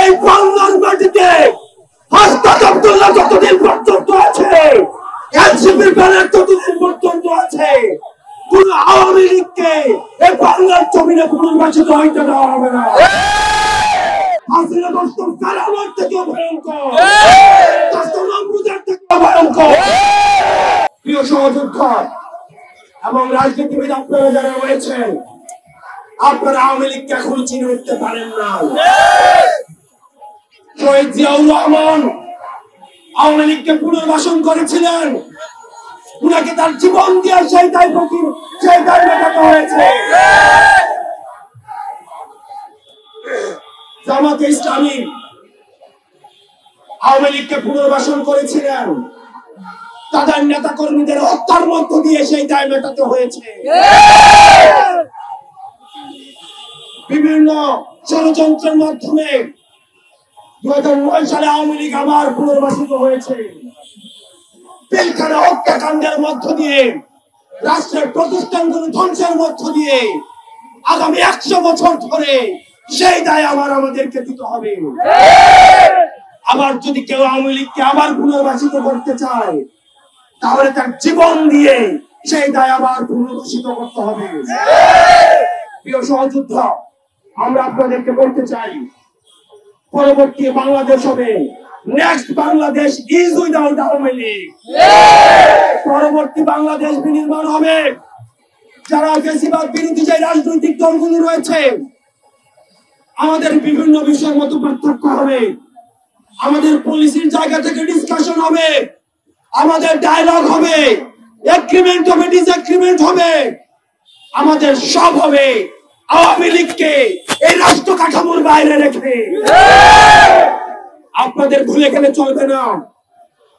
এই বাংলার মাটিতে হাসনাত আব্দুল্লাহ যতদিন পর্যন্ত আছে, এনসিপির ব্যানার যতদিন পর্যন্ত আছে, কোন আওয়ামী লীগকে এই বাংলার জমিনে পুনর্বাসিত হইতে দেওয়া হবে না। হাসিনা দোস্তম কারামার থেকেও ভয়ঙ্কর, নমরুদের থেকেও ভয়ঙ্কর। প্রিয় সহযোদ্ধা এবং রাজনীতিবিদ আপনারা যারা রয়েছেন, আপনারা আওয়ামী লীগকে এখনো চিনে উঠতে পারেন না। শহীদ জিয়াউর রহমান আওয়ামী লীগকে পুনর্বাসন করেছিলেন, উনাকে তার জীবন দিয়ে সেই দায় মেটাতে হয়েছে। জামাতে ইসলামী আওয়ামী লীগকে পুনর্বাসন করেছিলেন, তাদের নেতা কর্মীদের হত্যার মধ্য দিয়ে সেই দায় মেটাতে হয়েছে। বিভিন্ন ষড়যন্ত্রের মাধ্যমে 2009 সালে আওয়ামী লীগ আবার পুনর্বাসিত হয়েছে। পিলখানা হত্যাকাণ্ডের মধ্য দিয়ে, রাষ্ট্রের প্রতিষ্ঠানগুলো ধ্বংসের মধ্য দিয়ে আগামী 100 বছর ধরে সেই দায় আমাদেরকে দিতে হবে। আবার যদি কেউ আওয়ামী লীগকে আবার পুনর্বাসিত করতে চায়, তাহলে তার জীবন দিয়ে সেই দায় আবার পুনর্বাসিত করতে হবে। প্রিয় সহযোদ্ধা, আমরা আপনাদেরকে বলতে চাই, পরবর্তী বাংলাদেশ হবে, next Bangladesh is without Awami League. পরবর্তী বাংলাদেশ বিনির্মাণ হবে, যারা ফ্যাসিবাদ বিরোধী যে রাজনৈতিক দলগুলো রয়েছে, আমাদের বিভিন্ন বিষয়ের মতো পার্থক্য হবে, আমাদের পলিসির জায়গা থেকে ডিসকাশন হবে, আমাদের ডায়লগ হবে, এগ্রিমেন্ট হবে, ডিসএগ্রিমেন্ট হবে, আমাদের সব হবে আওয়ামী লীগকে এই রাষ্ট্র কাঠামোর বাইরে রেখে। আপনাদের ভুলে গেলে চলবে না,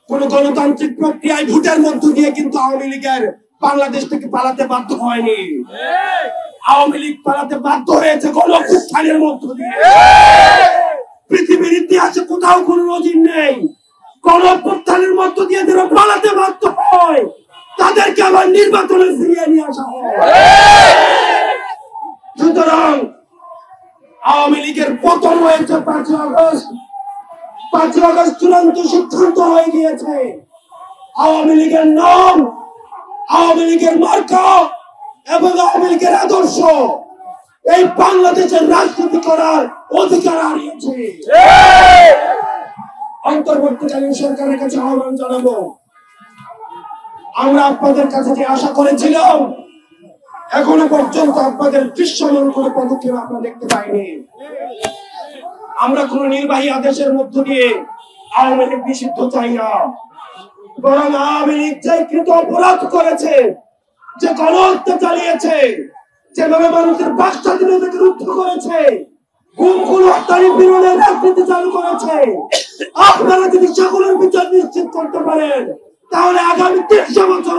কোন গণতান্ত্রিক প্রক্রিয়ায় ভোটের মধ্য দিয়ে কিন্তু আওয়ামী লীগের বাংলাদেশ থেকে পালাতে বাধ্য হয়নি। আওয়ামী লীগ পালাতে বাধ্য হয়েছে গণঅভ্যুত্থানের মধ্য দিয়ে। পৃথিবীর ইতিহাসে কোথাও কোনো নজির নেই, গণঅভ্যুত্থানের মধ্য দিয়ে যারা পালাতে বাধ্য হয় তাদেরকে আবার নির্বাচনে ফিরিয়ে নিয়ে আসা হয়। সুতরাং আওয়ামী লীগের পতন হয়েছে 5 আগস্ট। 5 আগস্ট চূড়ান্ত সিদ্ধান্ত হয়ে গিয়েছে। আওয়ামী লীগের নাম, আওয়ামী লীগের মার্কা এবং আওয়ামী লীগের আদর্শ এই বাংলাদেশের রাজনীতি করার অধিকার হারিয়েছে। অন্তর্বর্তীকালীন সরকারের কাছে আহ্বান জানাবো, আমরা আপনাদের কাছে যে আশা করেছিলাম, এখনো পর্যন্ত আপনাদের দৃশ্যমান কোনো পদক্ষেপ আমরা দেখতে পাইনি। আমরা কোন নির্বাহী আদেশের মধ্য দিয়ে আওয়ামী লীগ নিষিদ্ধ চাই না, বরং আওয়ামী লীগ যে কৃত অপরাধ করেছে, যে গণহত্যা চালিয়েছে, যেভাবে মানুষের বাক স্বাধীনতাকে রুদ্ধ করেছে, গুম হত্যার বিরোধে রাজনীতি চালু করেছে, আপনারা যদি সকলের বিচার নিশ্চিত করতে পারেন, তাহলে আগামী 300 বছর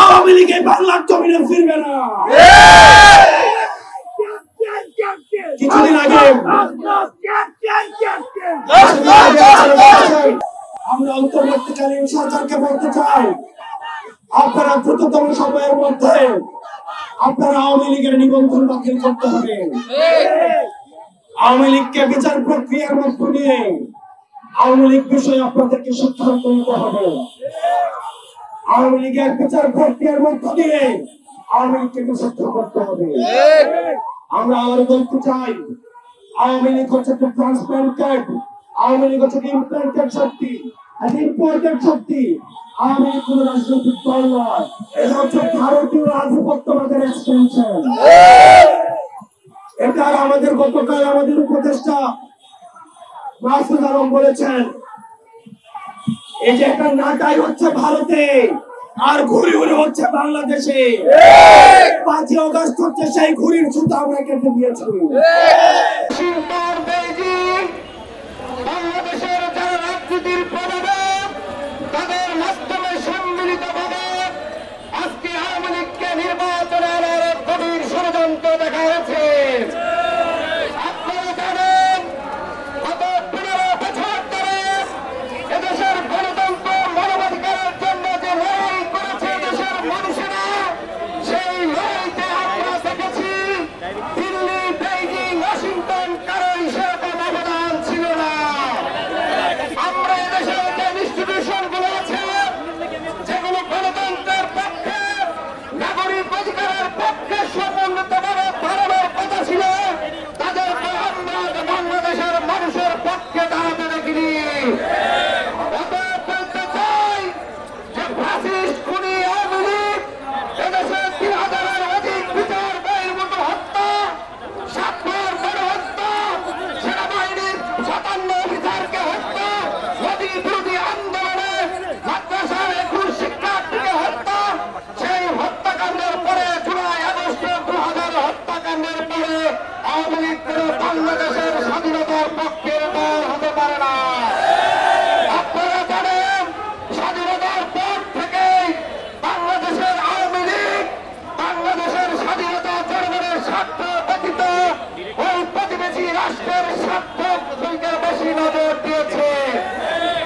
আওয়ামী লীগ এই বাংলার জমিনে ফিরবে না। কিছুদিন আগে আমরা অন্তর্বর্তীকালীন সরকারকে বলতে চাই, আপনারা দ্রুততম সময়ের মধ্যে আপনারা আওয়ামী লীগের নিবন্ধন বাতিল করতে হবে। আওয়ামী লীগকে বিচার প্রক্রিয়ার মধ্য দিয়ে আওয়ামী লীগ বিষয়ে আপনাদেরকে সিদ্ধান্ত নিতে হবে। আওয়ামী লীগের বিচার প্রক্রিয়ার মধ্য দিয়ে আওয়ামী লীগকে নিষিদ্ধ করতে হবে। আমরা আবার বলতে চাই, আওয়ামী লীগ হচ্ছে ট্রান্সপ্লান্টেড, আওয়ামী লীগ হচ্ছে ইমপ্লান্টেড শক্তি, ইম্পোর্টেড শক্তি। আওয়ামী লীগ কোন রাজনৈতিক দল নয়, এটা হচ্ছে ভারতীয় আধিপত্যবাদের এক্সটেনশন। এটা আমাদের গতকাল আমাদের উপদেষ্টা মাসুদ আলম বলেছেন, এই যে একটা নাটাই হচ্ছে ভারতে আর ঘুরি ঘুরি হচ্ছে বাংলাদেশে। 5 আগস্ট হচ্ছে সেই ঘুরির সুতা আমরা কেটে দিয়েছি। বাংলাদেশের যারা রাজনীতির প্রভাবক, তাদের মাধ্যমে সম্মিলিতভাবে আজকে আওয়ামী লীগকে নির্বাচনে আনার গভীর ষড়যন্ত্র দেখা হয়েছে। আপনারা জানেন, গত 15 বছর ধরে এদেশের গণতন্ত্র মানবাধিকারের জন্য যে লড়াই করেছে দেশের মানুষেরা, সেই লড়াইতে আমরা দেখেছি দিল্লি, বেইজিং, ওয়াশিংটন, আওয়ামী লীগ কোনো বাংলাদেশের স্বাধীনতার পক্ষের দল হতে পারে না। আপনারা জানেন স্বাধীনতার পর থেকেই বাংলাদেশের আওয়ামী লীগ বাংলাদেশের স্বাধীনতা জনগণের স্বার্থ ব্যতীত ওই প্রতিবেশী রাষ্ট্রের স্বার্থ দিকে বেশি নজর দিয়েছে।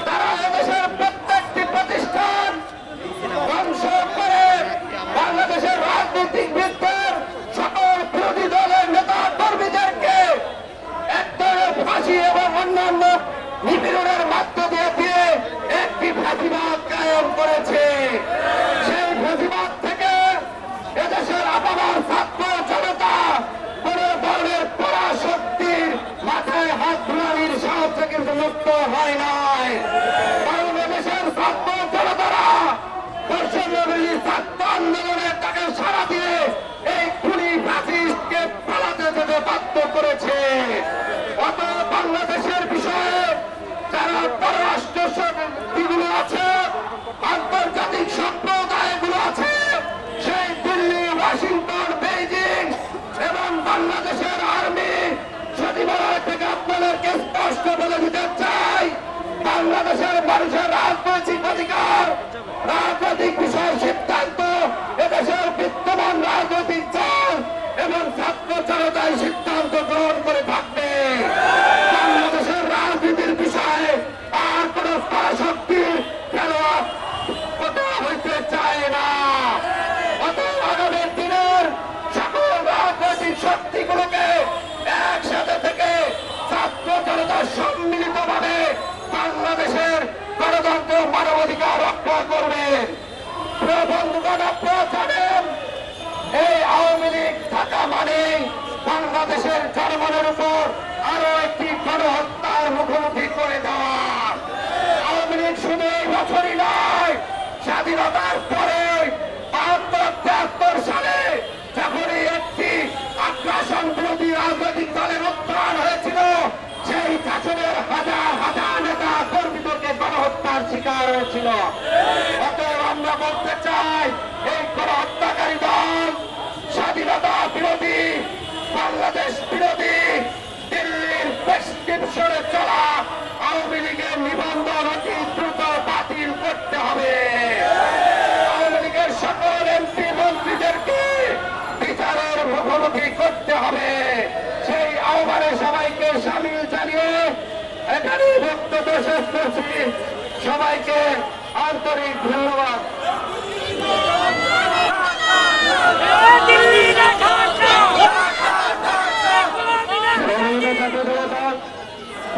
তারা এদেশের প্রত্যেকটি প্রতিষ্ঠান ধ্বংস করে বাংলাদেশের রাজনীতিবিদদের সকল বিরোধী দলের নেতা কর্মীদেরকে এক ধরনের ফাঁসি এবং অন্যান্য নিপীড়নের মাধ্য দিয়ে একটি ফাঁসিবাদ কায়েম করেছে। সেই ফাঁসিবাদ থেকে এদেশের আপামার ছাত্র জনতা কোন ধরনের পরাশক্তির মাথায় হাত ধুলানির সাহায্য কিন্তু মুক্ত হয় নাই। কারণ এদেশের ছাত্র জনতারা বর্ষব্যাপী ছাত্র আন্দোলনের তাকে সারা দিয়ে এই খুনি ফ্যাসিস্টকে পালাতে যেতে বাধ্য করেছে। অত বাংলাদেশের বিষয়ে যারা পররাষ্ট্র শক্তিগুলো আছে, আন্তর্জাতিক সম্প্রদায়গুলো আছে, সেই দিল্লি, ওয়াশিংটন, বেইজিং এবং বাংলাদেশের আর্মি সচিবালয় থেকে আপনাদেরকে স্পষ্ট বলে দিতে চাই, বাংলাদেশের মানুষের রাজনৈতিক অধিকার, রাজনৈতিক বিষয় সিদ্ধান্ত এদেশের বিদ্যমান রাজনৈতিক দল এবং ছাত্র জনতাই সিদ্ধান্ত গ্রহণ করে থাকবে। বাংলাদেশের রাজনীতির বিষয়ে আর কোন পরাশক্তির খেলোয়াড় হইতে চায় না। অতএব আগামী দিনের সকল রাজনৈতিক শক্তিগুলোকে একসাথে থেকে ছাত্র জনতা সম্মিলিতভাবে বাংলাদেশের গণতন্ত্র মানবাধিকার রক্ষা করবে। প্রিয় বন্ধুগণ, আপনারা জানেন এই আওয়ামী লীগ থাকা মানে বাংলাদেশের জনগণের উপর আরো একটি গণহত্যার মুখোমুখি করে দেওয়া। আওয়ামী লীগ শুধু এই বছরই নয়, স্বাধীনতার পরে ৭২-৭৩ সালে যখনই একটি আগ্রাসন বিরোধী রাজনৈতিক দলের উত্থান হয়েছিল, সেই শাসনের হাজার হাজার নেতা কর্মীদেরকে গণহত্যার শিকার হয়েছিল। অতএব আমরা বলতে চাই, এই গণহত্যাকারী দল স্বাধীনতা বিরোধী, বাংলাদেশ বিরোধী, দিল্লির প্রেসক্রিপশনে চলা আওয়ামী লীগের নিবন্ধন অতি দ্রুত বাতিল করতে হবে। আওয়ামী লীগের সকল এমপি মন্ত্রীদেরকে বিচারের মুখোমুখি করতে হবে। সেই আহ্বানে সবাইকে সামিল জানিয়ে এখানে বক্তব্য শেষ করছি। সবাইকে আন্তরিক ধন্যবাদ।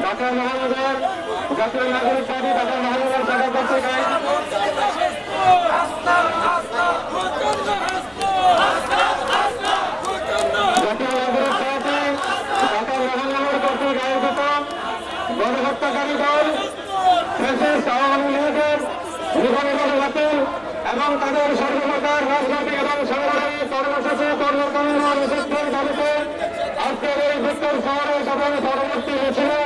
ঢাকা মহানগর জাতীয় নাগরিক পার্টি ঢাকা মহানগর শাখা পত্রিকায় জাতীয় নাগরিক পার্টি ঢাকা মহানগর কর্তৃক আয়োজিত গণহত্যাকারী দল ফ্যাসিস্ট আওয়ামী লীগের নিবন্ধন বাতিল এবং তাদের সর্বপ্রকার রাজনৈতিক এবং সাংগঠনিক কর্মসূচি কর্মকাণ্ড নিষিদ্ধের দাবিতে আজকের এই বিক্ষোভ সমাবেশ এবং পরবর্তী মিছিলে